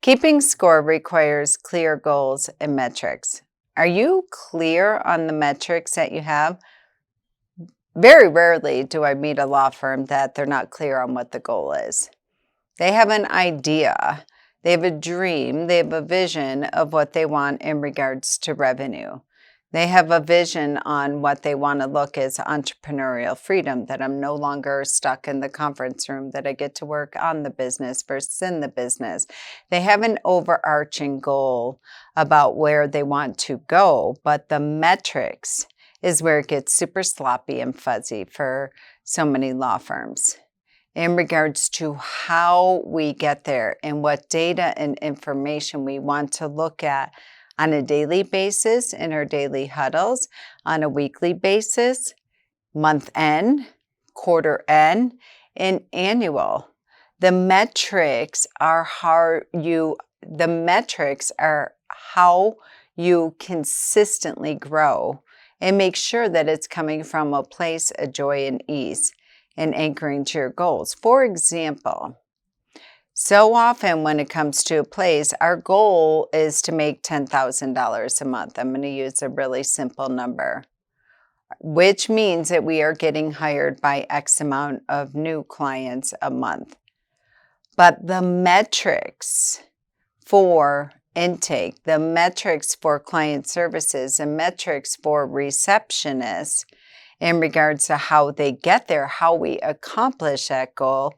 Keeping score requires clear goals and metrics. Are you clear on the metrics that you have? Very rarely do I meet a law firm that they're not clear on what the goal is. They have an idea, they have a dream, they have a vision of what they want in regards to revenue. They have a vision on what they want to look as entrepreneurial freedom, that I'm no longer stuck in the conference room, that I get to work on the business versus in the business. They have an overarching goal about where they want to go, but the metrics is where it gets super sloppy and fuzzy for so many law firms in regards to how we get there and what data and information we want to look at on a daily basis in our daily huddles, on a weekly basis, month end, quarter end, and annual. The metrics are how you consistently grow and make sure that it's coming from a place of joy and ease and anchoring to your goals. For example, so often when it comes to a place, our goal is to make $10,000 a month. I'm going to use a really simple number, which means that we are getting hired by X amount of new clients a month. But the metrics for intake, the metrics for client services, and metrics for receptionists in regards to how they get there, how we accomplish that goal,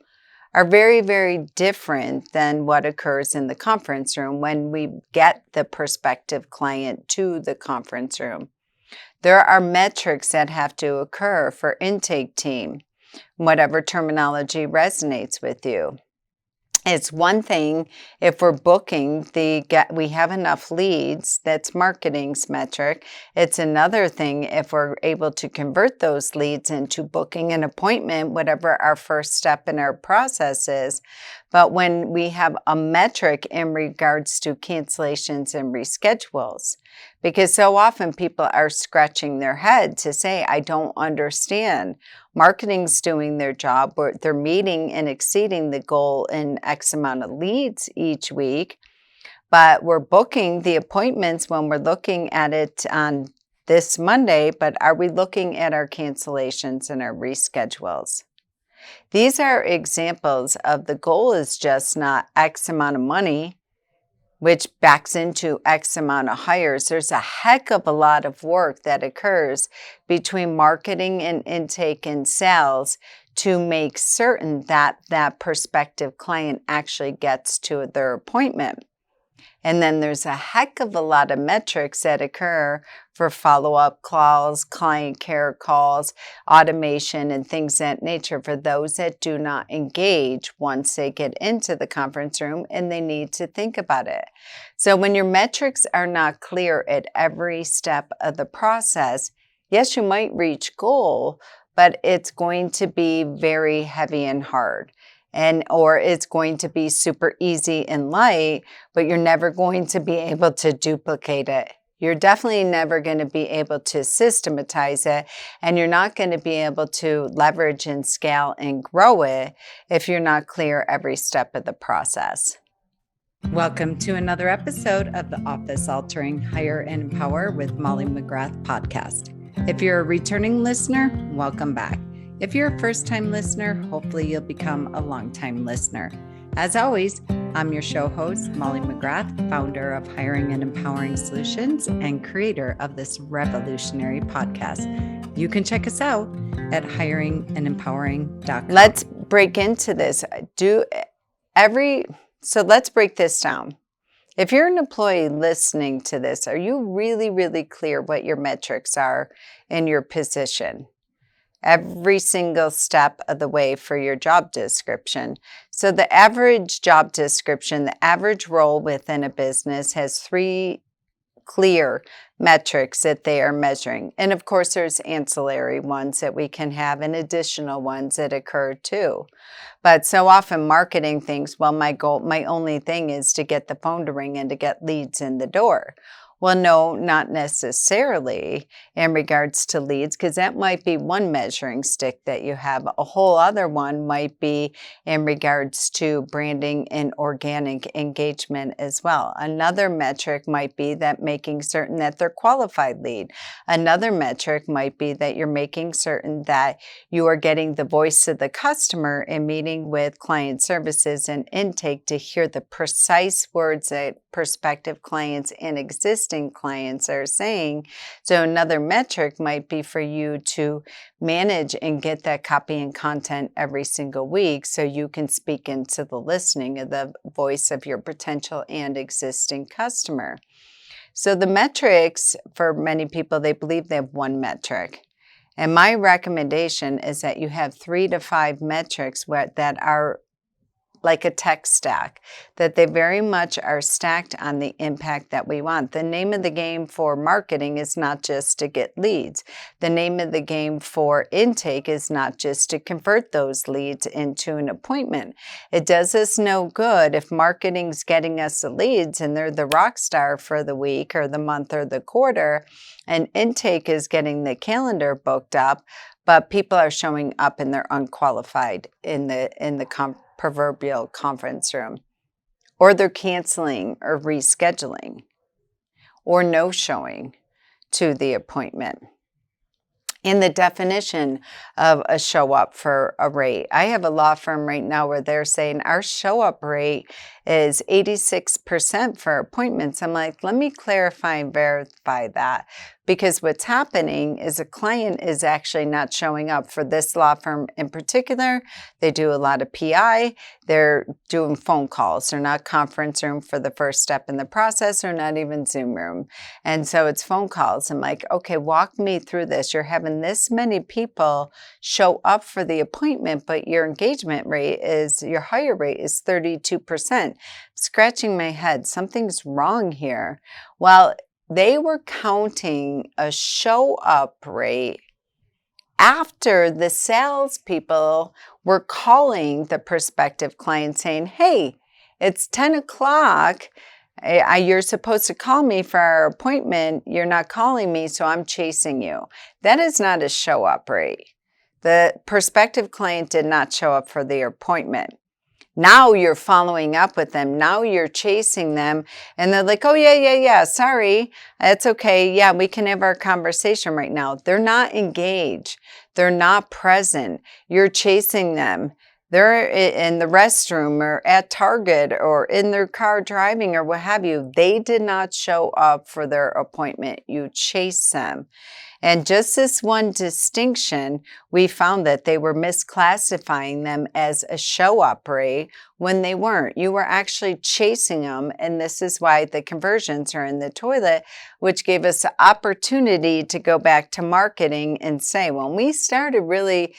are very, very different than what occurs in the conference room when we get the prospective client to the conference room. There are metrics that have to occur for intake team, whatever terminology resonates with you. It's one thing if we're booking, we have enough leads, that's marketing's metric. It's another thing if we're able to convert those leads into booking an appointment, whatever our first step in our process is. But when we have a metric in regards to cancellations and reschedules, because so often people are scratching their head to say, I don't understand. Marketing's doing their job, where they're meeting and exceeding the goal in X amount of leads each week, but we're booking the appointments when we're looking at it on this Monday, but are we looking at our cancellations and our reschedules? These are examples of the goal is just not X amount of money, which backs into X amount of hires. There's a heck of a lot of work that occurs between marketing and intake and sales to make certain that that prospective client actually gets to their appointment. And then there's a heck of a lot of metrics that occur for follow-up calls, client care calls, automation, and things of that nature for those that do not engage once they get into the conference room and they need to think about it. So when your metrics are not clear at every step of the process, yes, you might reach goal, but it's going to be very heavy and hard. Or it's going to be super easy and light, but you're never going to be able to duplicate it. You're definitely never going to be able to systematize it, and you're not going to be able to leverage and scale and grow it if you're not clear every step of the process. Welcome to another episode of the Office Altering Hire and Empower with Molly McGrath podcast. If you're a returning listener, welcome back. If you're a first-time listener, hopefully you'll become a long-time listener. As always, I'm your show host, Molly McGrath, founder of Hiring and Empowering Solutions and creator of this revolutionary podcast. You can check us out at hiringandempowering.com. Let's break into this. So let's break this down. If you're an employee listening to this, are you really, really clear what your metrics are in your position? Every single step of the way for your job description. So the average job description, the average role within a business has 3 clear metrics that they are measuring. And of course, there's ancillary ones that we can have and additional ones that occur too. But so often marketing thinks, well, my only thing is to get the phone to ring and to get leads in the door. Well, no, not necessarily in regards to leads, because that might be one measuring stick that you have. A whole other one might be in regards to branding and organic engagement as well. Another metric might be that making certain that they're qualified lead. Another metric might be that you're making certain that you are getting the voice of the customer in meeting with client services and intake to hear the precise words that prospective clients and existing clients are saying. So another metric might be for you to manage and get that copy and content every single week so you can speak into the listening of the voice of your potential and existing customer. So the metrics, for many people, they believe they have one metric. And my recommendation is that you have 3 to 5 metrics that are like a tech stack, that they very much are stacked on the impact that we want. The name of the game for marketing is not just to get leads. The name of the game for intake is not just to convert those leads into an appointment. It does us no good if marketing's getting us the leads and they're the rock star for the week or the month or the quarter, and intake is getting the calendar booked up, but people are showing up and they're unqualified in the proverbial conference room, or they're canceling or rescheduling or no showing to the appointment. In the definition of a show up for a rate, I have a law firm right now where they're saying our show up rate is 86% for appointments. I'm like, let me clarify and verify that, because what's happening is a client is actually not showing up. For this law firm in particular, they do a lot of PI. They're doing phone calls. They're not conference room for the first step in the process, or not even Zoom room. And so it's phone calls. I'm like, okay, walk me through this. You're having this many people show up for the appointment, but your engagement rate your hire rate is 32%. Scratching my head, something's wrong here. Well, they were counting a show up rate after the salespeople were calling the prospective client saying, hey, it's 10 o'clock. You're supposed to call me for our appointment. You're not calling me, so I'm chasing you. That is not a show up rate. The prospective client did not show up for their appointment. Now you're following up with them. Now you're chasing them. And they're like, oh, yeah. Sorry. It's okay. Yeah, we can have our conversation right now. They're not engaged. They're not present. You're chasing them. They're in the restroom or at Target or in their car driving or what have you. They did not show up for their appointment. You chase them. And just this one distinction, we found that they were misclassifying them as a show-up rate when they weren't. You were actually chasing them, and this is why the conversions are in the toilet, which gave us the opportunity to go back to marketing and say, when we started really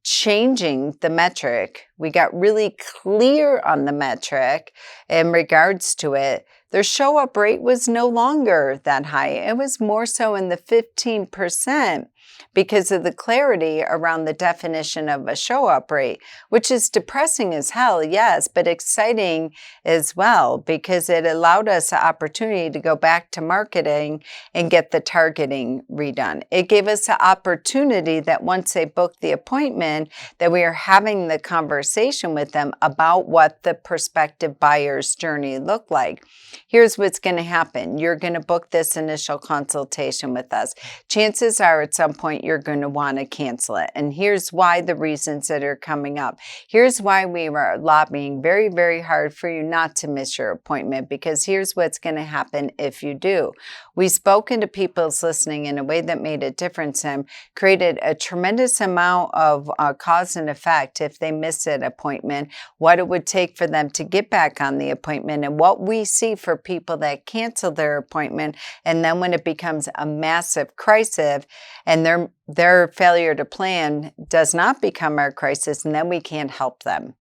changing the metric, we got really clear on the metric in regards to it, their show-up rate was no longer that high. It was more so in the 15% because of the clarity around the definition of a show-up rate, which is depressing as hell, yes, but exciting as well, because it allowed us the opportunity to go back to marketing and get the targeting redone. It gave us the opportunity that once they booked the appointment, that we are having the conversation with them about what the prospective buyer's journey looked like. Here's what's going to happen. You're going to book this initial consultation with us. Chances are at some point you're going to want to cancel it. And here's why, the reasons that are coming up. Here's why we were lobbying very, very hard for you not to miss your appointment, because here's what's going to happen if you do. We've spoken to people's listening in a way that made a difference and created a tremendous amount of cause and effect if they miss an appointment, what it would take for them to get back on the appointment, and what we see for people that cancel their appointment, and then when it becomes a massive crisis and their failure to plan does not become our crisis, and then we can't help them.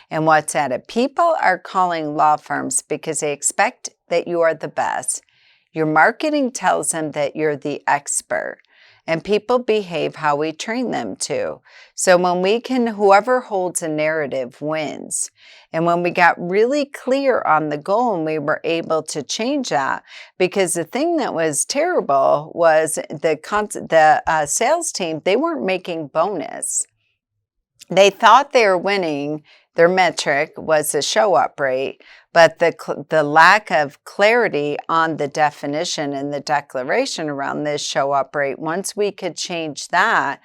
And what's at it? People are calling law firms because they expect that you are the best. Your marketing tells them that you're the expert. And people behave how we train them to. So when we can, whoever holds a narrative wins. And when we got really clear on the goal and we were able to change that, because the thing that was terrible was the sales team, they weren't making bonus. They thought they were winning. Their metric was the show up rate, but the lack of clarity on the definition and the declaration around this show up rate, once we could change that,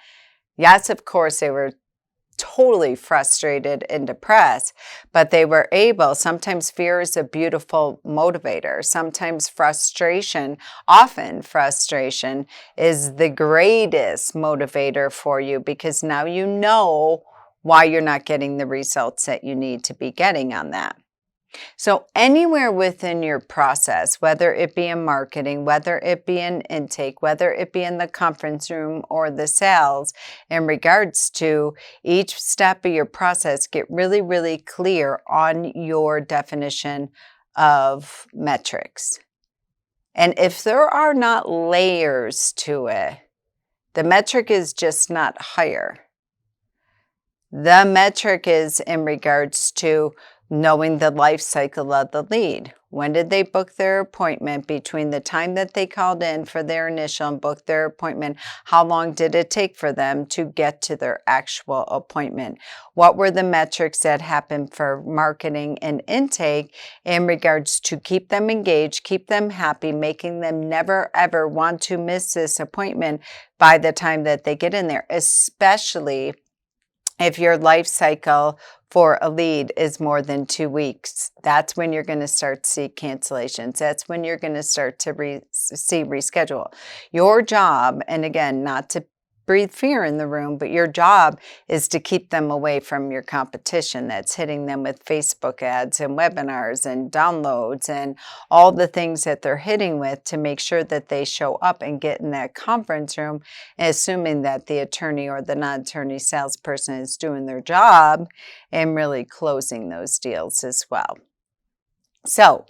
yes, of course, they were totally frustrated and depressed, but they were able. Sometimes fear is a beautiful motivator. Sometimes frustration, often frustration, is the greatest motivator for you, because now you know why you're not getting the results that you need to be getting on that. So anywhere within your process, whether it be in marketing, whether it be in intake, whether it be in the conference room or the sales, in regards to each step of your process, get really, really clear on your definition of metrics. And if there are not layers to it, the metric is just not higher. The metric is in regards to knowing the life cycle of the lead. When did they book their appointment? Between the time that they called in for their initial and booked their appointment, how long did it take for them to get to their actual appointment? What were the metrics that happened for marketing and intake in regards to keep them engaged, keep them happy, making them never ever want to miss this appointment by the time that they get in there, especially if your life cycle for a lead is more than 2 weeks. That's when you're going to start to see cancellations. That's when you're going to start to see reschedule. Your job, and again, not to breathe fear in the room, but your job is to keep them away from your competition that's hitting them with Facebook ads and webinars and downloads and all the things that they're hitting with, to make sure that they show up and get in that conference room, assuming that the attorney or the non-attorney salesperson is doing their job and really closing those deals as well. So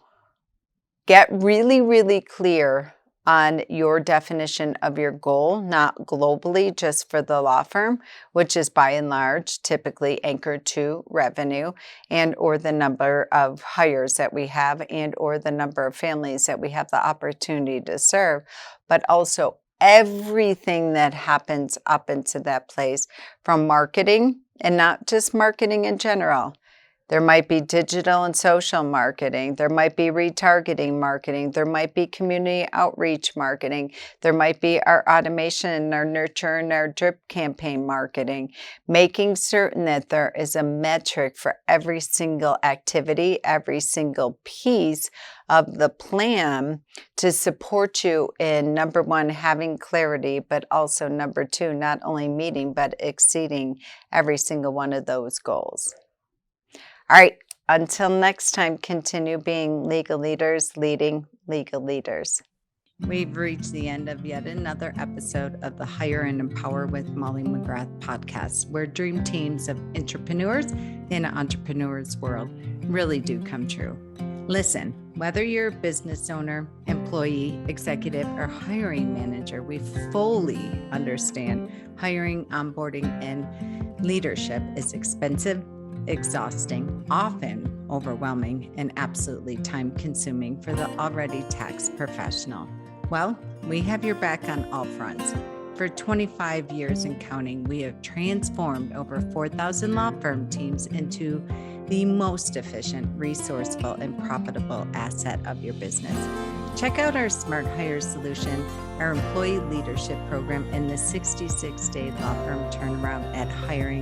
get really, really clear on your definition of your goal, not globally just for the law firm, which is by and large typically anchored to revenue and or the number of hires that we have and or the number of families that we have the opportunity to serve, but also everything that happens up into that place, from marketing, and not just marketing in general. There might be digital and social marketing. There might be retargeting marketing. There might be community outreach marketing. There might be our automation and our nurture and our drip campaign marketing. Making certain that there is a metric for every single activity, every single piece of the plan to support you in, number one, having clarity, but also number two, not only meeting, but exceeding every single one of those goals. All right, until next time, continue being legal leaders, leading legal leaders. We've reached the end of yet another episode of the Hire and Empower with Molly McGrath podcast, where dream teams of entrepreneurs in an entrepreneur's world really do come true. Listen, whether you're a business owner, employee, executive, or hiring manager, we fully understand hiring, onboarding, and leadership is expensive, exhausting, often overwhelming, and absolutely time-consuming for the already taxed professional. Well, we have your back on all fronts. For 25 years and counting, we have transformed over 4,000 law firm teams into the most efficient, resourceful, and profitable asset of your business. Check out our Smart Hire solution, our employee leadership program, and the 66-day law firm turnaround at hiring